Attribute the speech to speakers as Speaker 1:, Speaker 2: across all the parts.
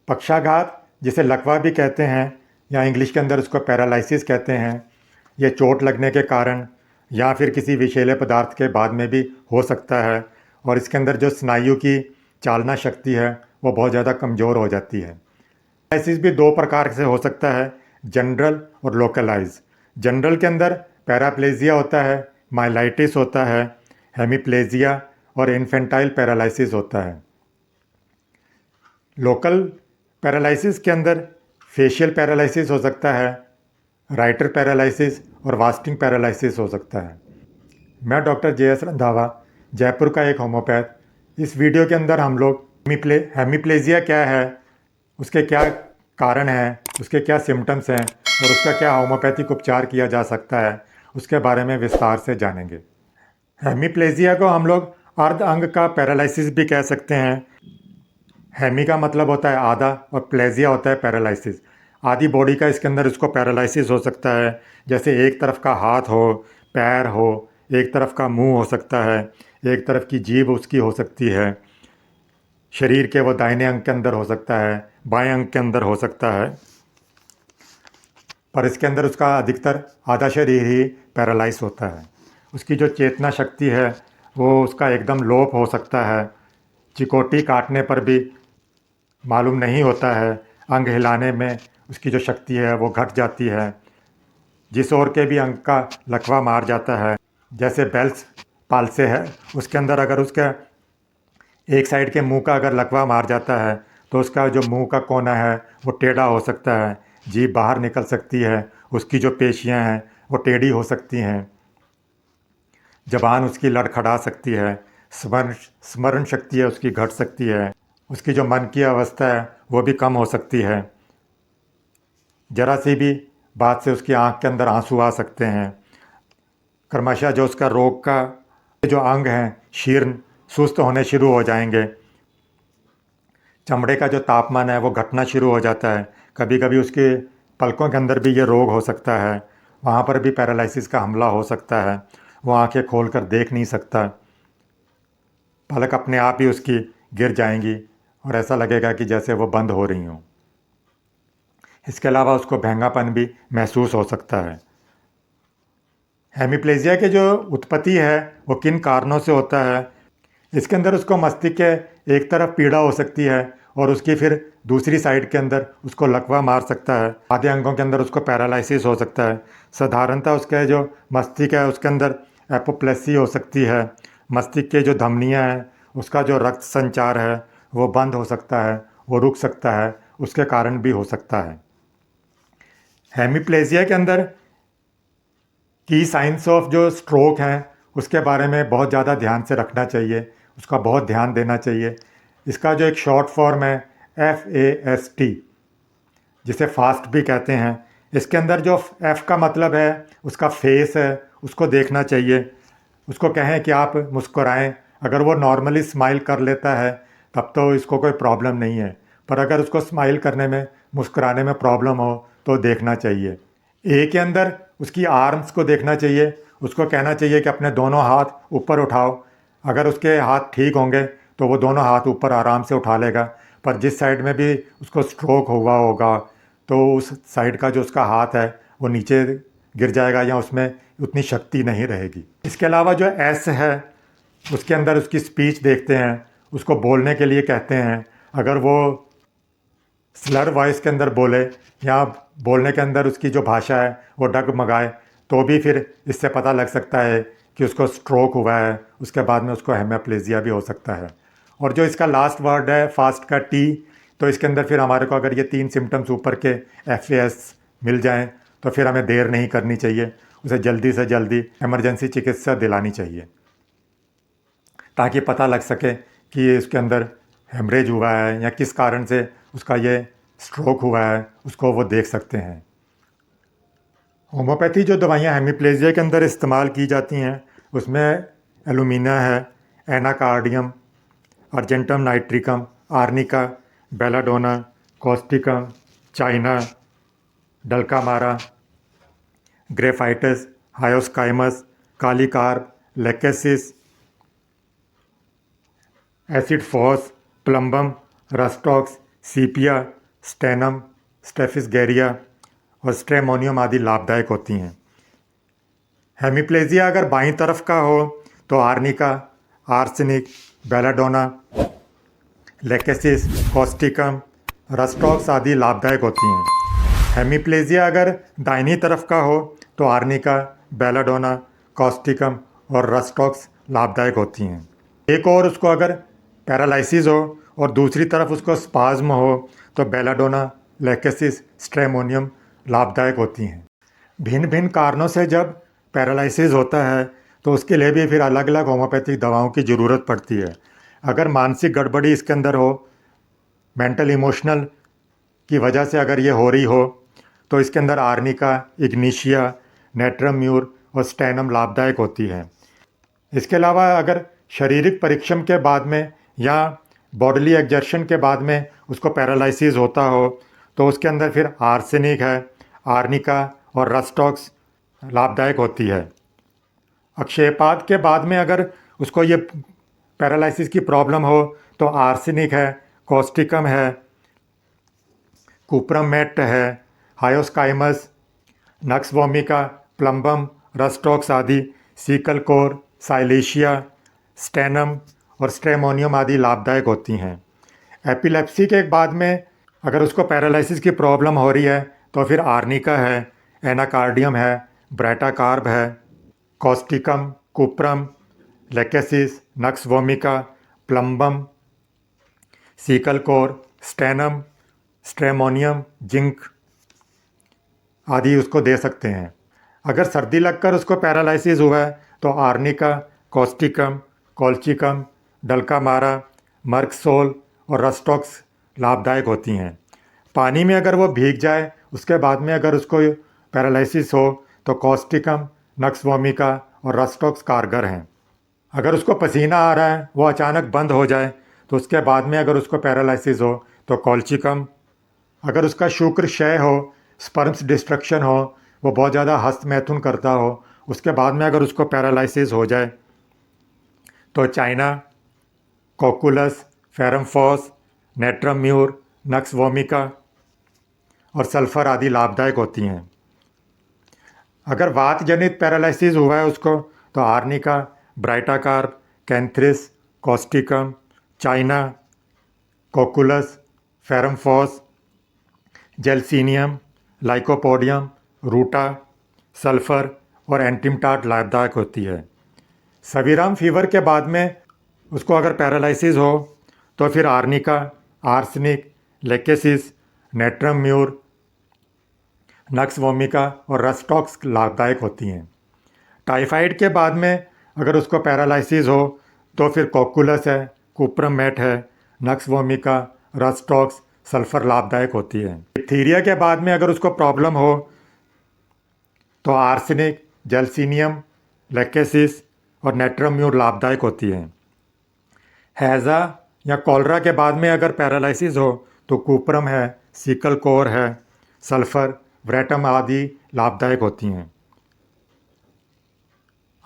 Speaker 1: पक्षाघात, जिसे लकवा भी कहते हैं या इंग्लिश के अंदर उसको पैरालिसिस कहते हैं, ये चोट लगने के कारण या फिर किसी विषैले पदार्थ के बाद में भी हो सकता है और इसके अंदर जो स्नायु की चालना शक्ति है वो बहुत ज़्यादा कमज़ोर हो जाती है। पैरालिसिस भी दो प्रकार से हो सकता है, जनरल और लोकलाइज। जनरल के अंदर पैराप्लेजिया होता है, माइलाइटिस होता है, हेमीप्लेजिया और इन्फेंटाइल पैरालिसिस होता है। लोकल पैरालिसिस के अंदर फेशियल पैरालिसिस हो सकता है, राइटर पैरालिसिस और वास्टिंग पैरालिसिस हो सकता है। मैं डॉक्टर JS रंधावा, जयपुर का एक होम्योपैथ। इस वीडियो के अंदर हम लोग हेमीप्लेजिया क्या है, उसके क्या कारण हैं, उसके क्या सिम्टम्स हैं और उसका क्या होम्योपैथिक उपचार किया जा सकता है, उसके बारे में विस्तार से जानेंगे। हेमीप्लेजिया को हम लोग अर्ध अंग का पैरालिसिस भी कह सकते हैं। हेमी का मतलब होता है आधा और प्लेजिया होता है पैरालिसिस। आधी बॉडी का इसके अंदर इसको पैरालिसिस हो सकता है, जैसे एक तरफ का हाथ हो, पैर हो, एक तरफ का मुंह हो सकता है, एक तरफ की जीभ उसकी हो सकती है। शरीर के वो दाहिने अंग के अंदर हो सकता है, बाएं अंग के अंदर हो सकता है, पर इसके अंदर उसका अधिकतर आधा शरीर ही पैरालाइज होता है। उसकी जो चेतना शक्ति है वो उसका एकदम लोप हो सकता है। चिकोटी काटने पर भी मालूम नहीं होता है, अंग हिलाने में उसकी जो शक्ति है वो घट जाती है। जिस ओर के भी अंग का लकवा मार जाता है, जैसे बेल्स पाल्से है, उसके अंदर अगर उसका एक साइड के मुंह का अगर लकवा मार जाता है तो उसका जो मुंह का कोना है वो टेढ़ा हो सकता है, जीभ बाहर निकल सकती है, उसकी जो पेशियां हैं वो टेढ़ी हो सकती हैं, ज़बान उसकी लड़खड़ा सकती है, स्मरण शक्ति है उसकी घट सकती है, उसकी जो मन की अवस्था है वो भी कम हो सकती है। जरा सी भी बात से उसकी आंख के अंदर आंसू आ सकते हैं। क्रमशः जो उसका रोग का जो अंग हैं शीर्ण सुस्त होने शुरू हो जाएंगे। चमड़े का जो तापमान है वो घटना शुरू हो जाता है। कभी कभी उसके पलकों के अंदर भी ये रोग हो सकता है, वहाँ पर भी पैरालिसिस का हमला हो सकता है। वो आंखें खोलकर देख नहीं सकता, पलक अपने आप ही उसकी गिर जाएंगी और ऐसा लगेगा कि जैसे वो बंद हो रही हों। इसके अलावा उसको भैंगापन भी महसूस हो सकता है। हेमीप्लेजिया की जो उत्पत्ति है वो किन कारणों से होता है, इसके अंदर उसको मस्तिष्क के एक तरफ पीड़ा हो सकती है और उसकी फिर दूसरी साइड के अंदर उसको लकवा मार सकता है। आधे अंगों के अंदर उसको पैरालिसिस हो सकता है। साधारणतः उसके जो मस्तिष्क है उसके अंदर एपोप्लेसी हो सकती है। मस्तिष्क के जो धमनियाँ हैं उसका जो रक्त संचार है वो बंद हो सकता है, वो रुक सकता है, उसके कारण भी हो सकता है। हेमीप्लेजिया के अंदर की साइंस ऑफ जो स्ट्रोक हैं उसके बारे में बहुत ज़्यादा ध्यान से रखना चाहिए, उसका बहुत ध्यान देना चाहिए। इसका जो एक शॉर्ट फॉर्म है FAST, जिसे फास्ट भी कहते हैं, इसके अंदर जो F का मतलब है उसका फेस है, उसको देखना चाहिए। उसको कहें कि आप मुस्कुराएं, अगर वो नॉर्मली स्माइल कर लेता है तब तो इसको कोई प्रॉब्लम नहीं है, पर अगर उसको स्माइल करने में मुस्कुराने में प्रॉब्लम हो तो देखना चाहिए। ए के अंदर उसकी आर्म्स को देखना चाहिए, उसको कहना चाहिए कि अपने दोनों हाथ ऊपर उठाओ। अगर उसके हाथ ठीक होंगे तो वो दोनों हाथ ऊपर आराम से उठा लेगा, पर जिस साइड में भी उसको स्ट्रोक हुआ होगा तो उस साइड का जो उसका हाथ है वो नीचे गिर जाएगा या उसमें उतनी शक्ति नहीं रहेगी। इसके अलावा जो S है उसके अंदर उसकी स्पीच देखते हैं, उसको बोलने के लिए कहते हैं। अगर वो स्लर वॉइस के अंदर बोले या बोलने के अंदर उसकी जो भाषा है वो डगमगाए तो भी फिर इससे पता लग सकता है कि उसको स्ट्रोक हुआ है। उसके बाद में उसको हेमीप्लेजिया भी हो सकता है। और जो इसका लास्ट वर्ड है फास्ट का T, तो इसके अंदर फिर हमारे को अगर ये 3 सिम्टम्स ऊपर के FAS मिल जाएं तो फिर हमें देर नहीं करनी चाहिए, उसे जल्दी से जल्दी इमरजेंसी चिकित्सा दिलानी चाहिए ताकि पता लग सके कि इसके अंदर हेमरेज हुआ है या किस कारण से उसका ये स्ट्रोक हुआ है, उसको वो देख सकते हैं। होम्योपैथी जो दवाइयाँ हेमीप्लेजिया के अंदर इस्तेमाल की जाती हैं उसमें एलुमिना है, anacardium, argentum nitricum, arnica, belladonna, causticum, china, dulcamara, graphites, hyoscyamus, kali carb, lachesis, acid phos, plumbum, rhus tox, sepia, stannum, staphisagria और स्ट्रेमोनियम आदि लाभदायक होती हैं। हेमिप्लेजिया अगर बाईं तरफ का हो तो arnica, arsenic, belladonna, lachesis, Causticum, rhus tox आदि लाभदायक होती हैं। हेमिप्लेजिया अगर दाहिनी तरफ का हो तो आर्निका, बेलाडोना, कॉस्टिकम और रस्टॉक्स लाभदायक होती हैं। एक और उसको अगर पैरालिसिस हो और दूसरी तरफ उसको स्पाज्म हो तो बेलाडोना, लेकेसिस, स्ट्रेमोनियम लाभदायक होती हैं। भिन्न भिन्न कारणों से जब पैरालिसिस होता है तो उसके लिए भी फिर अलग अलग होम्योपैथिक दवाओं की ज़रूरत पड़ती है। अगर मानसिक गड़बड़ी इसके अंदर हो, मेंटल इमोशनल की वजह से अगर ये हो रही हो तो इसके अंदर आर्निका, इग्निशिया, नेट्रम म्यूर और स्टेनम लाभदायक होती है। इसके अलावा अगर शारीरिक परिश्रम के बाद में या बॉडीली एक्जर्शन के बाद में उसको पैरालिसिस होता हो तो उसके अंदर फिर आर्सेनिक है, आर्निका और रस्टॉक्स लाभदायक होती है। अक्षयपात के बाद में अगर उसको ये पैरालिसिस की प्रॉब्लम हो तो आर्सेनिक है, कॉस्टिकम है, कुप्रम मेट है, हायोस्काइमस, नक्स वोमिका, प्लम्बम, रस्टॉक्स आदि, सीकल कोर, साइलेशिया, स्टेनम और स्ट्रेमोनियम आदि लाभदायक होती हैं। एपिलेप्सी के बाद में अगर उसको पैरालिसिस की प्रॉब्लम हो रही है तो फिर आर्निका है, एनाकार्डियम है, ब्रेटाकार्ब है, causticum, cuprum, lachesis, nux vomica, plumbum, secale cor, stannum, stramonium, zinc आदि उसको दे सकते हैं। अगर सर्दी लगकर उसको पैरालिसिस हुआ है तो आर्निका, कॉस्टिकम, कॉल्चिकम, डल्कामारा, मर्कसोल और रस्टॉक्स लाभदायक होती हैं। पानी में अगर वो भीग जाए उसके बाद में अगर उसको पैरालिसिस हो तो कॉस्टिकम, नक्स वोमिका और रस्टॉक्स कारगर हैं। अगर उसको पसीना आ रहा है, वो अचानक बंद हो जाए तो उसके बाद में अगर उसको पैरालिसिस हो तो कॉल्चिकम। अगर उसका शुक्र क्षय हो, स्पर्म्स डिस्ट्रक्शन हो, वो बहुत ज़्यादा हस्त मैथुन करता हो, उसके बाद में अगर उसको पैरालिसिस हो जाए तो china, cocculus, ferrum phos, natrum mur, nux vomica और सल्फर आदि लाभदायक होती हैं। अगर वात जनित पैरालिसिस हुआ है उसको तो arnica, ब्राइटाकार्प, कैंथ्रिस, Causticum, China, cocculus, फेरमफॉस, जेल्सीनियम, lycopodium, रूटा, सल्फर और एंटिमटाट लाभदायक होती है। सवीराम फीवर के बाद में उसको अगर पैरालिसिस हो तो फिर arnica, arsenic, lachesis, natrum mur, nux vomica और रस्टॉक्स लाभदायक होती हैं। टाइफाइड के बाद में अगर उसको पैरालिसिस हो तो फिर कोकुलस है, कुप्रम मेट है, नक्स वोमिका, रस्टॉक्स, सल्फर लाभदायक होती है। डिप्थीरिया के बाद में अगर उसको प्रॉब्लम हो तो आर्सेनिक, जेल्सीनियम, लेकेसिस और नेट्रम म्यूर लाभदायक होती हैं। हैज़ा या कॉलरा के बाद में अगर पैरालिसिस हो तो कुप्रम है, सीकल कोर है, सल्फर, व्रेटम आदि लाभदायक होती हैं।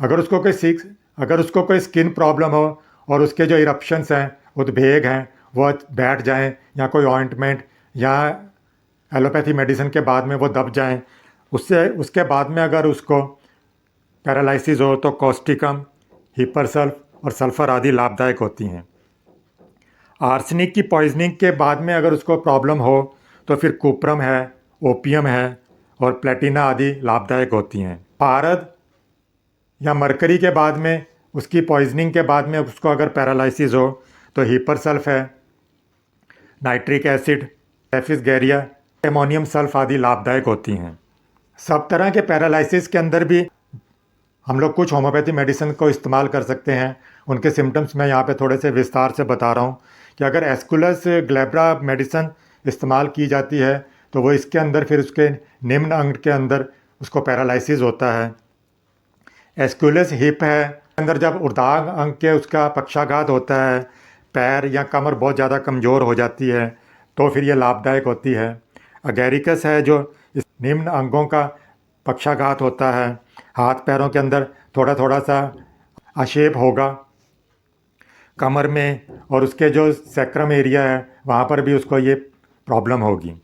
Speaker 1: अगर उसको कोई स्किन प्रॉब्लम हो और उसके जो इरप्शंस हैं, उद्वेग हैं, वो बैठ जाएं या कोई ऑइंटमेंट या एलोपैथी मेडिसिन के बाद में वो दब जाएं, उसके बाद में अगर उसको पैरालिसिस हो तो कॉस्टिकम, हिपरसल्फ और सल्फर आदि लाभदायक होती हैं। आर्सेनिक की पॉइजनिंग के बाद में अगर उसको प्रॉब्लम हो तो फिर कुप्रम है, ओपियम है और प्लेटिना आदि लाभदायक होती हैं। पारद या मरकरी के बाद में उसकी पॉइजनिंग के बाद में उसको अगर पैरालिसिस हो तो हिपरसल्फ है, नाइट्रिक एसिड, स्टेफिस गैरिया, एमोनियम सल्फ आदि लाभदायक होती हैं। सब तरह के पैरालिसिस के अंदर भी हम लोग कुछ होम्योपैथी मेडिसिन को इस्तेमाल कर सकते हैं। उनके सिम्टम्स मैं यहाँ पे थोड़े से विस्तार से बता रहा हूँ कि अगर एस्कुलस ग्लेब्रा मेडिसिन इस्तेमाल की जाती है तो वो इसके अंदर फिर उसके निम्न अंग के अंदर उसको पैरालिसिस होता है। एस्कुलस हिप है, अंदर जब ऊर्ध्वांग अंग के उसका पक्षाघात होता है, पैर या कमर बहुत ज़्यादा कमज़ोर हो जाती है तो फिर ये लाभदायक होती है। अगेरिकस है जो इस निम्न अंगों का पक्षाघात होता है, हाथ पैरों के अंदर थोड़ा थोड़ा सा आक्षेप होगा। कमर में और उसके जो सैक्रम एरिया है वहाँ पर भी उसको ये प्रॉब्लम होगी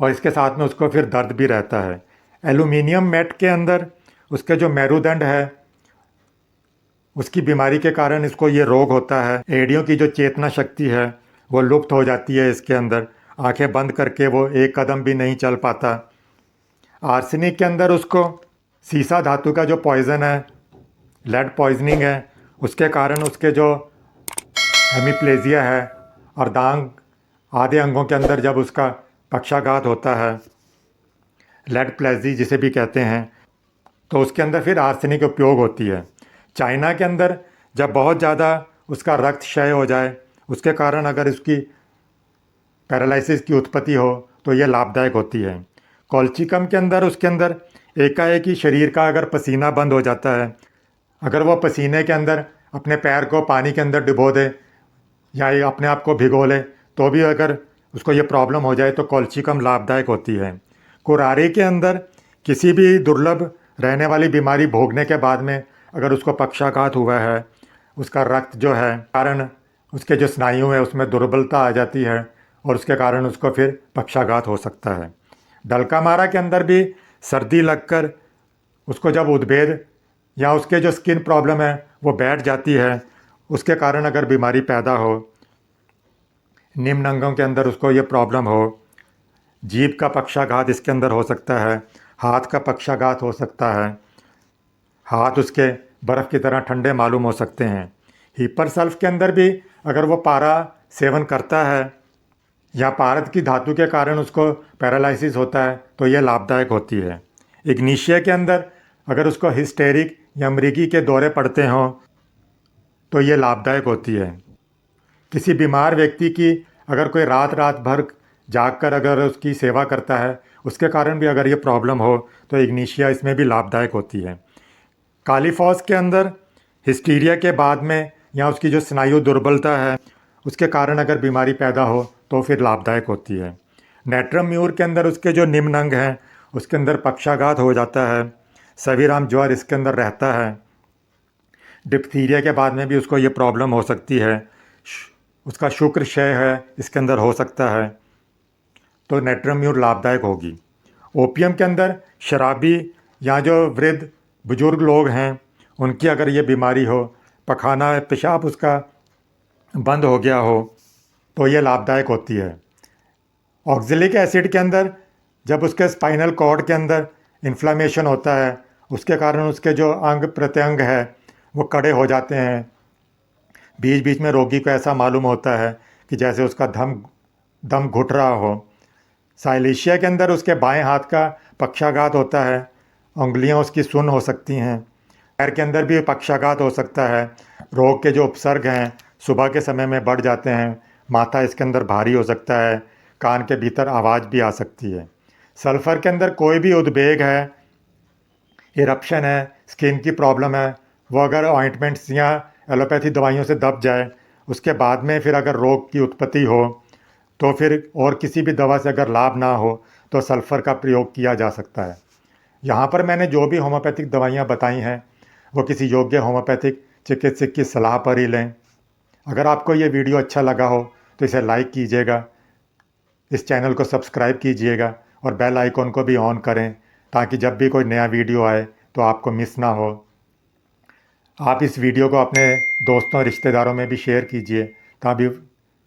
Speaker 1: और इसके साथ में उसको फिर दर्द भी रहता है। एल्यूमिनियम मैट के अंदर उसके जो मेरुदंड है उसकी बीमारी के कारण इसको ये रोग होता है। एड़ियों की जो चेतना शक्ति है वो लुप्त हो जाती है इसके अंदर, आंखें बंद करके वो एक कदम भी नहीं चल पाता। आर्सेनिक के अंदर उसको सीसा धातु का जो पॉइज़न है, लेड पॉइजनिंग है, उसके कारण उसके जो हेमीप्लेजिया है अर्धांग आधे अंगों के अंदर जब उसका पक्षाघात होता है, लेड प्लेजी जिसे भी कहते हैं, तो उसके अंदर फिर आर्सेनिक उपयोग होती है। चाइना के अंदर जब बहुत ज़्यादा उसका रक्त क्षय हो जाए उसके कारण अगर उसकी पैरालिसिस की उत्पत्ति हो तो ये लाभदायक होती है। कॉल्चिकम के अंदर उसके अंदर एकाएक ही शरीर का अगर पसीना बंद हो जाता है, अगर वो पसीने के अंदर अपने पैर को पानी के अंदर डुबो दे या ये अपने आप को भिगो ले तो भी अगर उसको ये प्रॉब्लम हो जाए तो कॉल्चिकम लाभदायक होती है। कुरारी के अंदर किसी भी दुर्लभ रहने वाली बीमारी भोगने के बाद में अगर उसको पक्षाघात हुआ है, उसका रक्त जो है कारण उसके जो स्नायु है उसमें दुर्बलता आ जाती है और उसके कारण उसको फिर पक्षाघात हो सकता है। डलकामारा के अंदर भी सर्दी लगकर उसको जब उद्भेद या उसके जो स्किन प्रॉब्लम है वो बैठ जाती है, उसके कारण अगर बीमारी पैदा हो, निम्न अंगों के अंदर उसको ये प्रॉब्लम हो, जीभ का पक्षाघात इसके अंदर हो सकता है, हाथ का पक्षाघात हो सकता है, हाथ उसके बर्फ़ की तरह ठंडे मालूम हो सकते हैं। हिपरसल्फ के अंदर भी अगर वो पारा सेवन करता है या पारद की धातु के कारण उसको पैरालिसिस होता है तो ये लाभदायक होती है। इग्नीशिया के अंदर अगर उसको हिस्टेरिक या मृगी के दौरे पड़ते हों तो ये लाभदायक होती है। किसी बीमार व्यक्ति की अगर कोई रात रात भर जाग कर अगर उसकी सेवा करता है उसके कारण भी अगर ये प्रॉब्लम हो तो इग्नीशिया इसमें भी लाभदायक होती है। कालीफॉस के अंदर हिस्टीरिया के बाद में या उसकी जो स्नायु दुर्बलता है उसके कारण अगर बीमारी पैदा हो तो फिर लाभदायक होती है। नेट्रम म्यूर के अंदर उसके जो निम्न अंग हैं उसके अंदर पक्षाघात हो जाता है, सवीराम ज्वर इसके अंदर रहता है, डिप्थीरिया के बाद में भी उसको ये प्रॉब्लम हो सकती है, उसका शुक्र क्षय है इसके अंदर हो सकता है, तो नेट्रम म्यूर लाभदायक होगी। ओपियम के अंदर शराबी या जो वृद्ध बुजुर्ग लोग हैं उनकी अगर ये बीमारी हो, पखाना पेशाब उसका बंद हो गया हो तो ये लाभदायक होती है। ऑक्जेलिक एसिड के अंदर जब उसके स्पाइनल कॉर्ड के अंदर इन्फ्लामेशन होता है उसके कारण उसके जो अंग प्रत्यंग है वो कड़े हो जाते हैं, बीच बीच में रोगी को ऐसा मालूम होता है कि जैसे उसका दम घुट रहा हो। साइलेशिया के अंदर उसके बाएं हाथ का पक्षाघात होता है, उंगलियां उसकी सुन्न हो सकती हैं, पैर के अंदर भी पक्षाघात हो सकता है, रोग के जो उपसर्ग हैं सुबह के समय में बढ़ जाते हैं, माथा इसके अंदर भारी हो सकता है, कान के भीतर आवाज़ भी आ सकती है। सल्फ़र के अंदर कोई भी उद्वेग है, इरप्शन है, स्किन की प्रॉब्लम है, वो अगर ऑइंटमेंट्स या एलोपैथी दवाइयों से दब जाए उसके बाद में फिर अगर रोग की उत्पत्ति हो तो फिर और किसी भी दवा से अगर लाभ ना हो तो सल्फ़र का प्रयोग किया जा सकता है। यहाँ पर मैंने जो भी होम्योपैथिक दवाइयाँ बताई हैं वो किसी योग्य होम्योपैथिक चिकित्सक की सलाह पर ही लें। अगर आपको ये वीडियो अच्छा लगा हो तो इसे लाइक कीजिएगा, इस चैनल को सब्सक्राइब कीजिएगा और बेल आइकॉन को भी ऑन करें ताकि जब भी कोई नया वीडियो आए तो आपको मिस ना हो। आप इस वीडियो को अपने दोस्तों रिश्तेदारों में भी शेयर कीजिए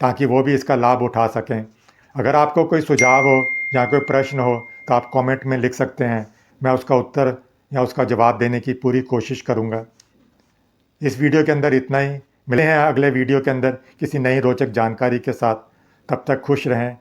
Speaker 1: ताकि वो भी इसका लाभ उठा सकें। अगर आपको कोई सुझाव हो या कोई प्रश्न हो तो आप कमेंट में लिख सकते हैं, मैं उसका उत्तर या उसका जवाब देने की पूरी कोशिश करूँगा। इस वीडियो के अंदर इतना ही। मिले हैं अगले वीडियो के अंदर किसी नई रोचक जानकारी के साथ। तब तक खुश रहें,